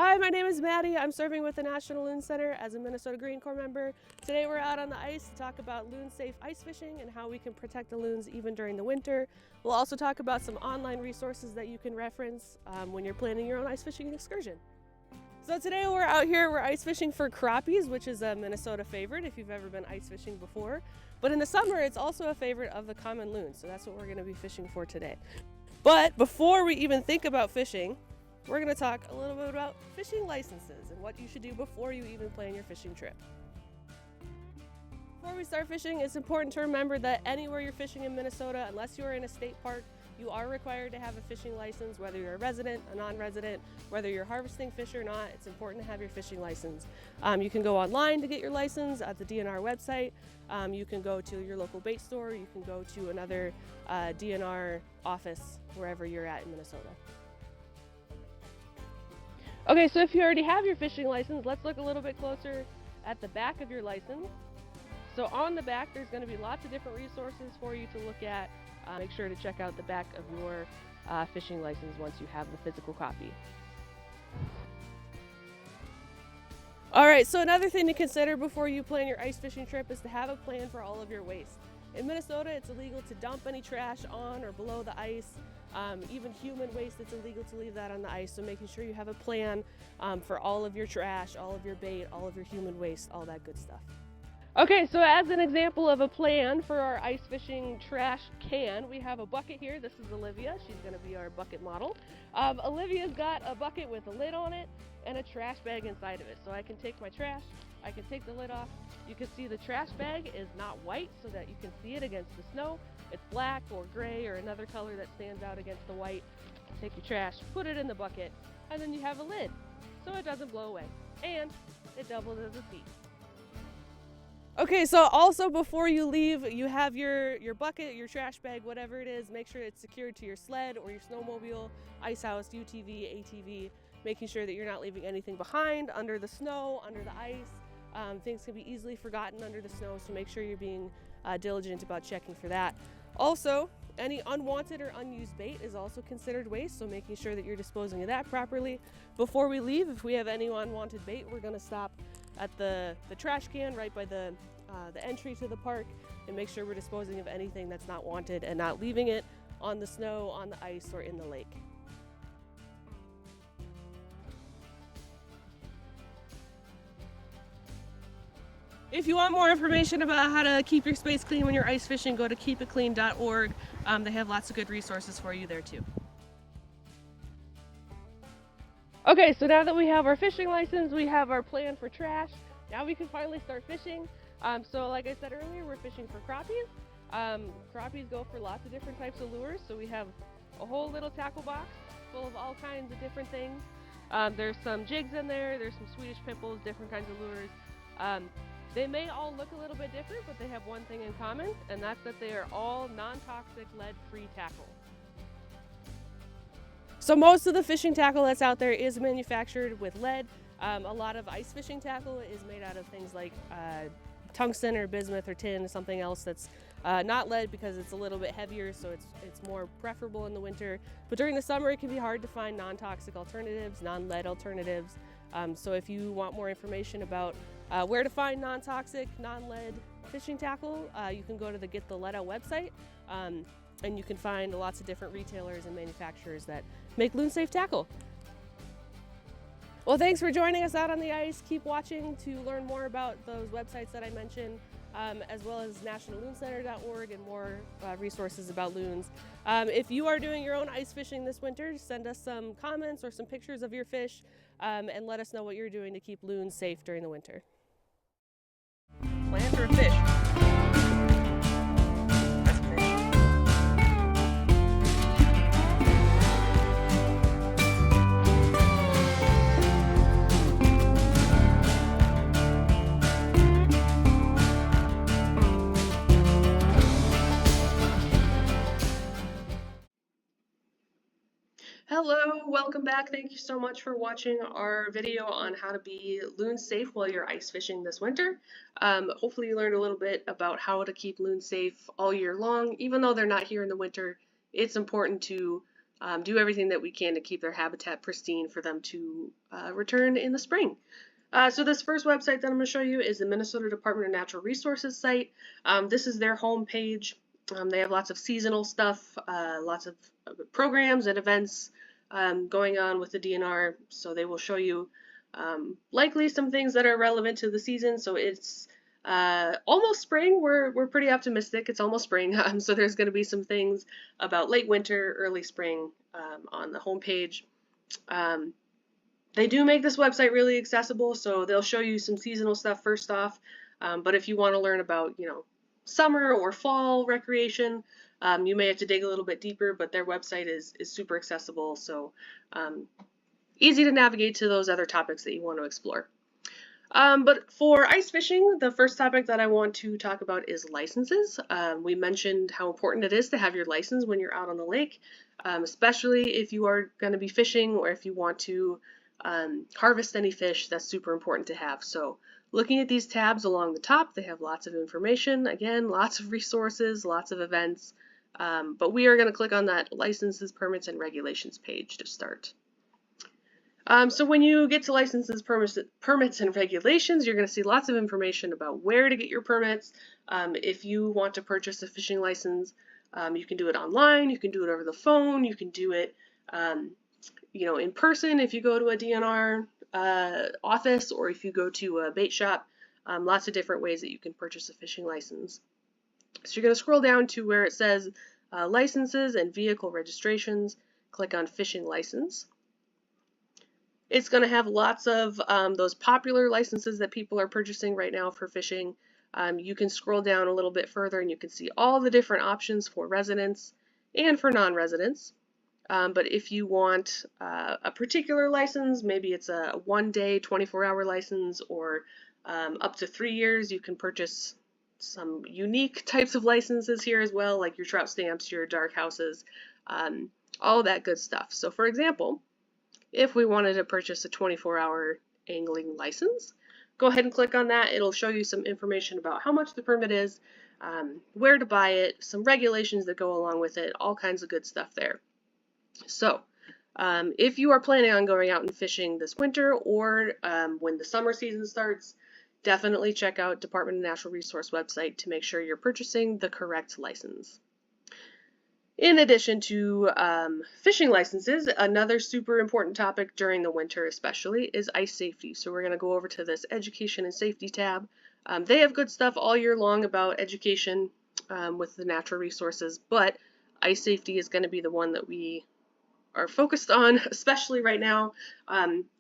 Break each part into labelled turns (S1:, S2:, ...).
S1: Hi, my name is Maddie. I'm serving with the National Loon Center as a Minnesota Green Corps member. Today we're out on the ice to talk about loon-safe ice fishing and how we can protect the loons even during the winter. We'll also talk about some online resources that you can reference when you're planning your own ice fishing excursion. So today we're out here, we're ice fishing for crappies, which is a Minnesota favorite if you've ever been ice fishing before. But in the summer, it's also a favorite of the common loon, so that's what we're gonna be fishing for today. But before we even think about fishing, we're going to talk a little bit about fishing licenses and what you should do before you even plan your fishing trip. Before we start fishing, it's important to remember that anywhere you're fishing in Minnesota, unless you're in a state park, you are required to have a fishing license, whether you're a resident, a non-resident, whether you're harvesting fish or not. It's important to have your fishing license. You can go online to get your license at the DNR website. You can go to your local bait store. You can go to another DNR office wherever you're at in Minnesota. Okay, so if you already have your fishing license, let's look a little bit closer at the back of your license. So on the back, there's going to be lots of different resources for you to look at. Make sure to check out the back of your fishing license once you have the physical copy. All right, so another thing to consider before you plan your ice fishing trip is to have a plan for all of your waste. In Minnesota, it's illegal to dump any trash on or below the ice. Even human waste, it's illegal to leave that on the ice, so making sure you have a plan for all of your trash, all of your bait, all of your human waste, all that good stuff. Okay, so as an example of a plan for our ice fishing trash can, we have a bucket here. This is Olivia. She's going to be our bucket model. Olivia's got a bucket with a lid on it and a trash bag inside of it. So I can take my trash, I can take the lid off. You can see the trash bag is not white so that you can see it against the snow. It's black or gray or another color that stands out against the white. Take your trash, put it in the bucket, and then you have a lid so it doesn't blow away. And it doubles as a seat. Okay, so also before you leave, you have your bucket, your trash bag, whatever it is, make sure it's secured to your sled or your snowmobile, ice house, UTV, ATV, making sure that you're not leaving anything behind, under the snow, under the ice. Things can be easily forgotten under the snow, so make sure you're being diligent about checking for that. Also, any unwanted or unused bait is also considered waste, so making sure that you're disposing of that properly. Before we leave, if we have any unwanted bait, we're going to stop at the trash can right by the entry to the park and make sure we're disposing of anything that's not wanted and not leaving it on the snow, on the ice, or in the lake. If you want more information about how to keep your space clean when you're ice fishing, go to keepitclean.org. They have lots of good resources for you there too. Okay, so now that we have our fishing license, we have our plan for trash, now we can finally start fishing. So like I said earlier, we're fishing for crappies. Crappies go for lots of different types of lures, so we have a whole little tackle box full of all kinds of different things. There's some jigs in there, there's some Swedish pimples, different kinds of lures. They may all look a little bit different, but they have one thing in common, and that's that they are all non-toxic, lead-free tackle. So most of the fishing tackle that's out there is manufactured with lead. A lot of ice fishing tackle is made out of things like tungsten or bismuth or tin, something else that's not lead because it's a little bit heavier, so it's more preferable in the winter. But during the summer, it can be hard to find non-toxic alternatives, non-lead alternatives. So if you want more information about where to find non-toxic, non-lead fishing tackle, you can go to the Get the Lead Out website, and you can find lots of different retailers and manufacturers that make loon-safe tackle. Well, thanks for joining us out on the ice. Keep watching to learn more about those websites that I mentioned, as well as nationallooncenter.org and more resources about loons. If you are doing your own ice fishing this winter, send us some comments or some pictures of your fish, and let us know what you're doing to keep loons safe during the winter. Land or a fish? Hello, welcome back. Thank you so much for watching our video on how to be loon safe while you're ice fishing this winter. Hopefully you learned a little bit about how to keep loons safe all year long. Even though they're not here in the winter, it's important to do everything that we can to keep their habitat pristine for them to return in the spring. So this first website that I'm going to show you is the Minnesota Department of Natural Resources site. This is their home page. They have lots of seasonal stuff, lots of programs and events going on with the DNR. So they will show you likely some things that are relevant to the season. So it's almost spring. We're pretty optimistic. It's almost spring. So there's going to be some things about late winter, early spring on the homepage. They do make this website really accessible, so they'll show you some seasonal stuff first off. But if you want to learn about, summer or fall recreation, you may have to dig a little bit deeper, but their website is super accessible, so easy to navigate to those other topics that you want to explore. But for ice fishing, the first topic that I want to talk about is licenses. We mentioned how important it is to have your license when you're out on the lake, especially if you are going to be fishing or if you want to harvest any fish. That's super important to have. So looking at these tabs along the top, they have lots of information. Again, lots of resources, lots of events. But we are going to click on that licenses, permits, and regulations page to start. So when you get to licenses, permits, and regulations, you're going to see lots of information about where to get your permits. If you want to purchase a fishing license, you can do it online, you can do it over the phone, you can do it in person if you go to a DNR office, or if you go to a bait shop. Lots of different ways that you can purchase a fishing license. So you're going to scroll down to where it says licenses and vehicle registrations. Click on fishing license. It's going to have lots of those popular licenses that people are purchasing right now for fishing. You can scroll down a little bit further and you can see all the different options for residents and for non-residents. But if you want a particular license, maybe it's a 1-day, 24-hour license, or up to 3 years, you can purchase some unique types of licenses here as well, like your trout stamps, your dark houses, all that good stuff. So for example, if we wanted to purchase a 24-hour angling license, go ahead and click on that. It'll show you some information about how much the permit is, where to buy it, some regulations that go along with it, all kinds of good stuff there. So if you are planning on going out and fishing this winter, or when the summer season starts, definitely check out Department of Natural Resource website to make sure you're purchasing the correct license. In addition to fishing licenses, another super important topic during the winter especially is ice safety. So we're going to go over to this education and safety tab. They have good stuff all year long about education with the natural resources, but ice safety is going to be the one that we are focused on, especially right now.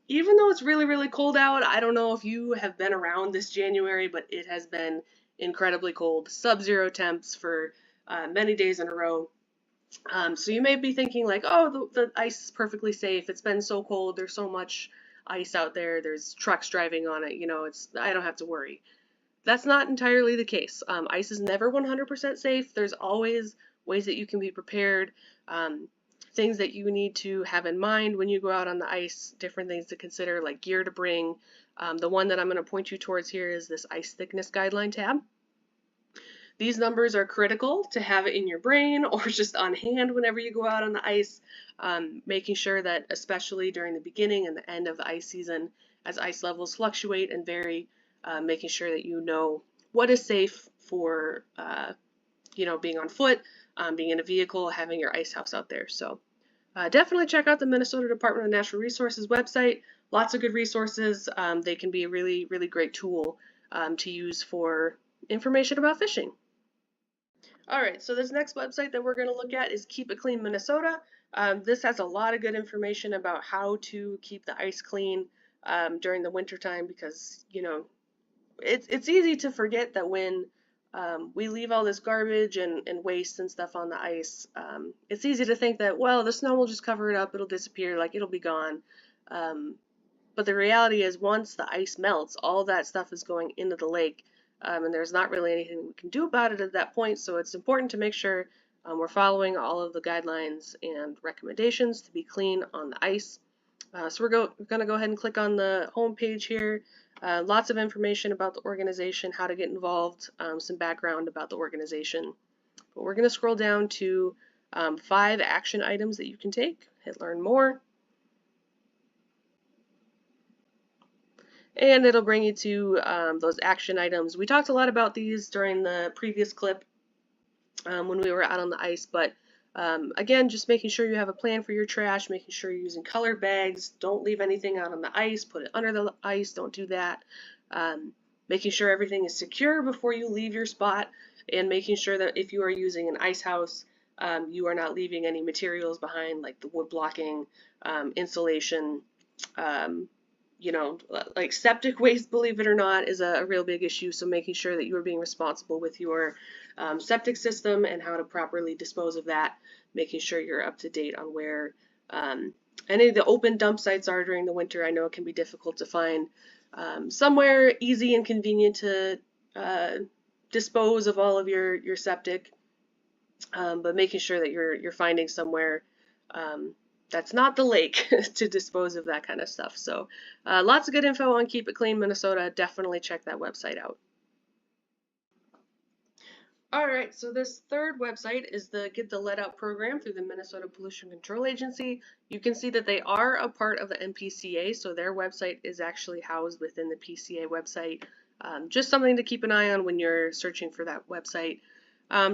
S1: Even though it's really, really cold out, I don't know if you have been around this January, but it has been incredibly cold, sub-zero temps for many days in a row. So you may be thinking like, oh, the ice is perfectly safe. It's been so cold. There's so much ice out there. There's trucks driving on it. I don't have to worry. That's not entirely the case. Ice is never 100% safe. There's always ways that you can be prepared. Things that you need to have in mind when you go out on the ice, different things to consider, like gear to bring. The one that I'm going to point you towards here is this ice thickness guideline tab. These numbers are critical to have it in your brain or just on hand whenever you go out on the ice, making sure that especially during the beginning and the end of the ice season, as ice levels fluctuate and vary, making sure that you know what is safe for being on foot, being in a vehicle, having your ice house out there. So definitely check out the Minnesota Department of Natural Resources website. Lots of good resources. They can be a really, really great tool to use for information about fishing. Alright, so this next website that we're going to look at is Keep It Clean Minnesota. This has a lot of good information about how to keep the ice clean during the winter time, because it's easy to forget that when we leave all this garbage and waste and stuff on the ice, it's easy to think that, well, the snow will just cover it up, it'll disappear, like it'll be gone. But the reality is, once the ice melts, all that stuff is going into the lake, and there's not really anything we can do about it at that point. So it's important to make sure we're following all of the guidelines and recommendations to be clean on the ice. So we're going to go ahead and click on the home page here. Lots of information about the organization, how to get involved, some background about the organization. But we're going to scroll down to 5 action items that you can take. Hit learn more. And it'll bring you to those action items. We talked a lot about these during the previous clip when we were out on the ice, but again, just making sure you have a plan for your trash, making sure you're using colored bags, don't leave anything out on the ice, put it under the ice, don't do that. Making sure everything is secure before you leave your spot, and making sure that if you are using an ice house, you are not leaving any materials behind, like the wood blocking, insulation, you know, like septic waste, believe it or not, is a real big issue. So making sure that you are being responsible with your septic system and how to properly dispose of that, making sure you're up to date on where any of the open dump sites are during the winter. I know it can be difficult to find somewhere easy and convenient to dispose of all of your septic, but making sure that you're finding somewhere that's not the lake to dispose of that kind of stuff. So lots of good info on Keep It Clean Minnesota. Definitely check that website out. Alright, so this third website is the Get the Lead Out program through the Minnesota Pollution Control Agency. You can see that they are a part of the MPCA, so their website is actually housed within the PCA website. Just something to keep an eye on when you're searching for that website.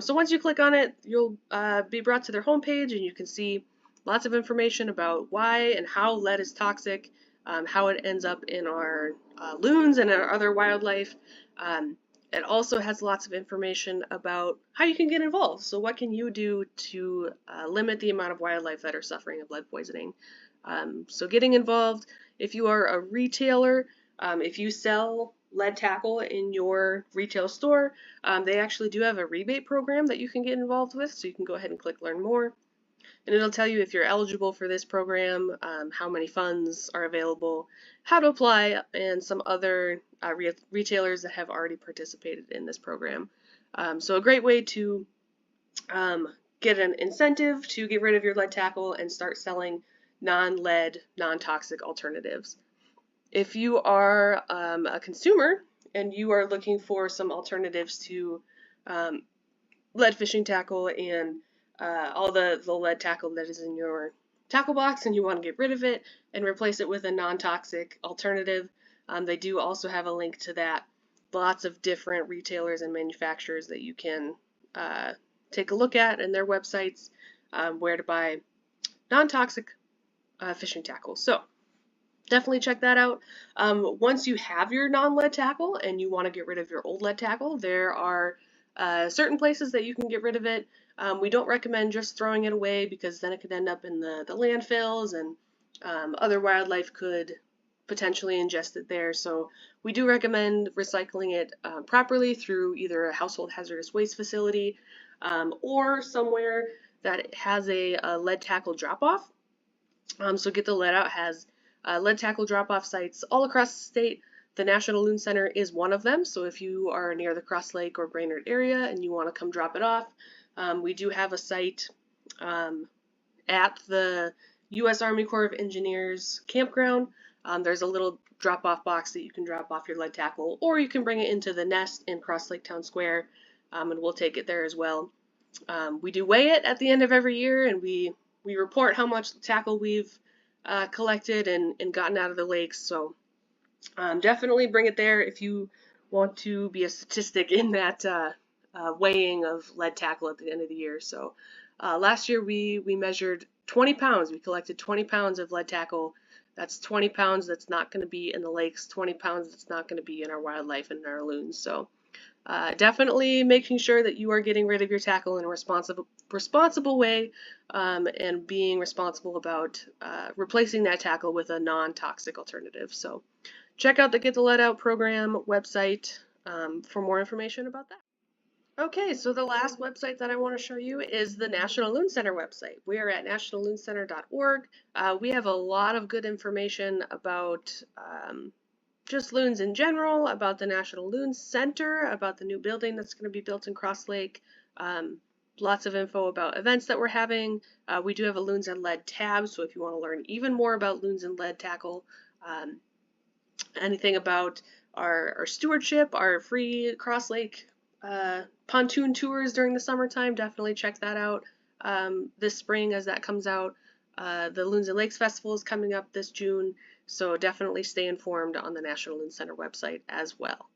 S1: So once you click on it, you'll be brought to their homepage, and you can see lots of information about why and how lead is toxic, how it ends up in our loons and our other wildlife. It also has lots of information about how you can get involved. So what can you do to limit the amount of wildlife that are suffering of lead poisoning? So getting involved, if you are a retailer, if you sell lead tackle in your retail store, they actually do have a rebate program that you can get involved with. So you can go ahead and click learn more. And it'll tell you if you're eligible for this program, how many funds are available, how to apply, and some other retailers that have already participated in this program. So a great way to get an incentive to get rid of your lead tackle and start selling non-lead, non-toxic alternatives. If you are a consumer and you are looking for some alternatives to lead fishing tackle and all the lead tackle that is in your tackle box, and you want to get rid of it and replace it with a non-toxic alternative, they do also have a link to that. Lots of different retailers and manufacturers that you can take a look at and their websites, where to buy non-toxic fishing tackle. So definitely check that out. Once you have your non-lead tackle and you want to get rid of your old lead tackle, there are certain places that you can get rid of it. We don't recommend just throwing it away, because then it could end up in the landfills, and other wildlife could potentially ingest it there. So we do recommend recycling it properly through either a household hazardous waste facility or somewhere that has a lead tackle drop-off. So Get the Lead Out has lead tackle drop-off sites all across the state. The National Loon Center is one of them, so if you are near the Cross Lake or Brainerd area and you want to come drop it off, we do have a site at the U.S. Army Corps of Engineers campground. There's a little drop-off box that you can drop off your lead tackle, or you can bring it into the Nest in Cross Lake Town Square, and we'll take it there as well. We do weigh it at the end of every year, and we report how much tackle we've collected and gotten out of the lakes. So definitely bring it there if you want to be a statistic in that weighing of lead tackle at the end of the year. So last year we measured 20 pounds. We collected 20 pounds of lead tackle. That's 20 pounds that's not going to be in the lakes, 20 pounds that's not going to be in our wildlife and in our loons. So definitely making sure that you are getting rid of your tackle in a responsible way, and being responsible about replacing that tackle with a non-toxic alternative. So check out the Get the Lead Out program website for more information about that. Okay, so the last website that I want to show you is the National Loon Center website. We are at nationalloonCenter.org. We have a lot of good information about just loons in general, about the National Loon Center, about the new building that's going to be built in Cross Lake. Lots of info about events that we're having. We do have a Loons and Lead tab, so if you want to learn even more about loons and lead tackle, anything about our stewardship, our free Cross Lake pontoon tours during the summertime, definitely check that out. this spring as that comes out. The Loons and Lakes Festival is coming up this June, so definitely stay informed on the National Loon Center website as well.